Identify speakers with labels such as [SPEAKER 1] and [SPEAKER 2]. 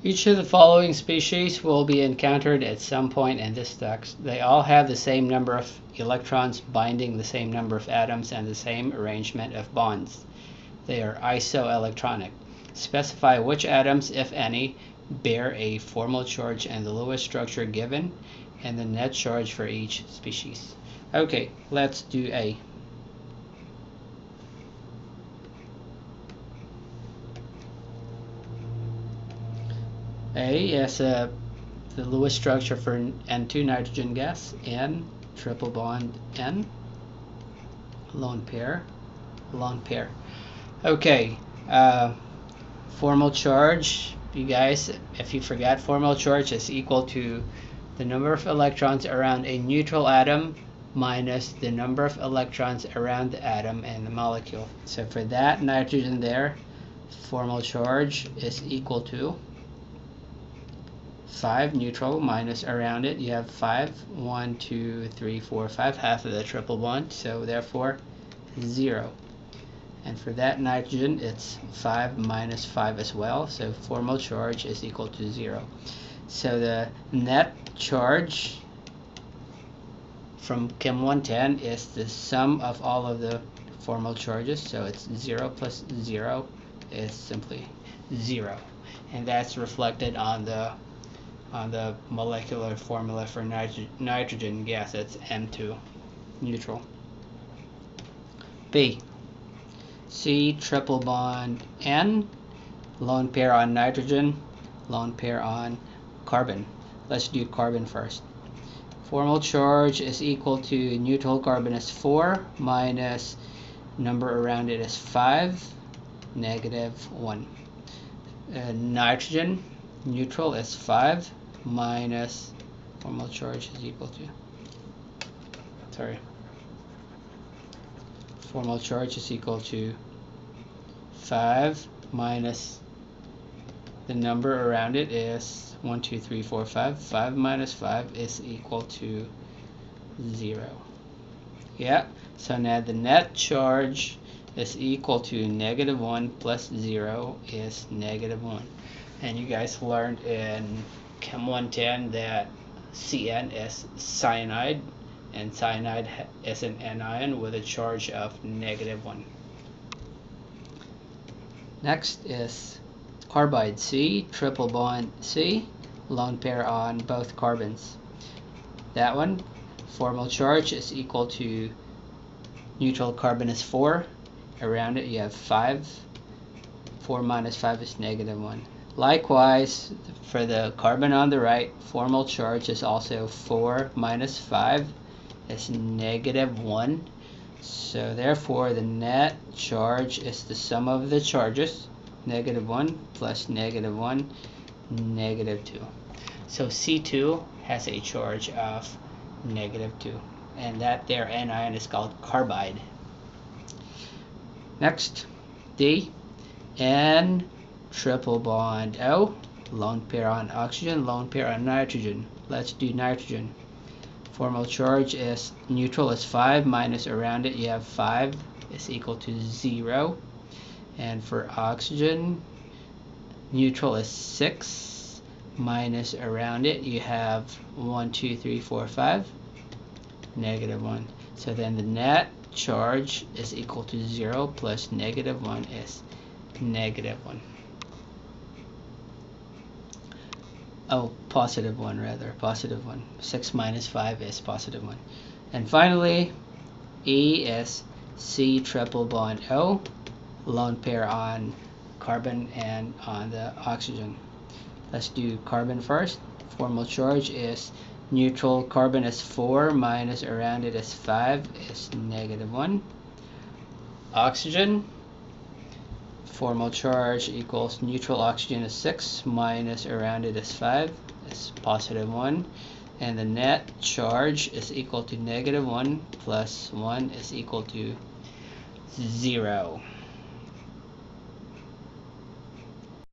[SPEAKER 1] Each of the following species will be encountered at some point in this text. They all have the same number of electrons binding the same number of atoms and the same arrangement of bonds. They are isoelectronic. Specify which atoms, if any, bear a formal charge and the Lewis structure given and the net charge for each species. Okay, let's do A. A is the Lewis structure for N2 nitrogen gas, N, triple bond N, lone pair, lone pair. Okay, formal charge, you guys, if you forgot, formal charge is equal to the number of electrons around a neutral atom minus the number of electrons around the atom and the molecule. So for that nitrogen there, formal charge is equal to 5 neutral minus around it, you have 5, 1, 2, 3, 4, 5, half of the triple bond, so therefore 0. And for that nitrogen, it's 5 minus 5 as well, so formal charge is equal to 0. So the net charge from Chem 110 is the sum of all of the formal charges, so it's 0 plus 0 is simply 0. And that's reflected on the molecular formula for nitrogen gas. It's N2 neutral. B, C triple bond N, lone pair on nitrogen, lone pair on carbon. Let's do carbon first. Formal charge is equal to neutral carbon is 4 minus number around it is 5, negative 1. Nitrogen neutral is 5 minus formal charge is equal to, formal charge is equal to 5 minus the number around it is 1, 2, 3, 4, 5. 5 minus 5 is equal to 0. Yeah, so now the net charge is equal to negative 1 plus 0 is negative 1. And you guys learned in Chem 110 that Cn is cyanide, and cyanide is an anion with a charge of negative 1. Next is carbide, C, triple bond C, lone pair on both carbons. That one, formal charge is equal to neutral carbon is 4, around it you have 5, 4 minus 5 is negative 1. Likewise, for the carbon on the right, formal charge is also 4 minus 5 is negative 1. So therefore the net charge is the sum of the charges, negative 1 plus negative 1, negative 2. So C2 has a charge of negative 2. And that there anion is called carbide. Next, D, N triple bond O, lone pair on oxygen, lone pair on nitrogen. Let's do nitrogen. Formal charge is neutral is 5 minus around it you have 5 is equal to 0. And for oxygen, neutral is 6 minus around it you have 1, 2, 3, 4, 5, negative 1. So then the net charge is equal to 0 plus negative 1 is negative 1. Oh, positive 1 rather, positive 1. 6 minus 5 is positive 1. And finally, E is C triple bond O, lone pair on carbon and on the oxygen. Let's do carbon first. Formal charge is neutral carbon is 4 minus around it is 5 is negative 1. Oxygen, formal charge equals neutral oxygen is 6 minus around it is 5 is positive 1. And the net charge is equal to negative 1 plus 1 is equal to 0.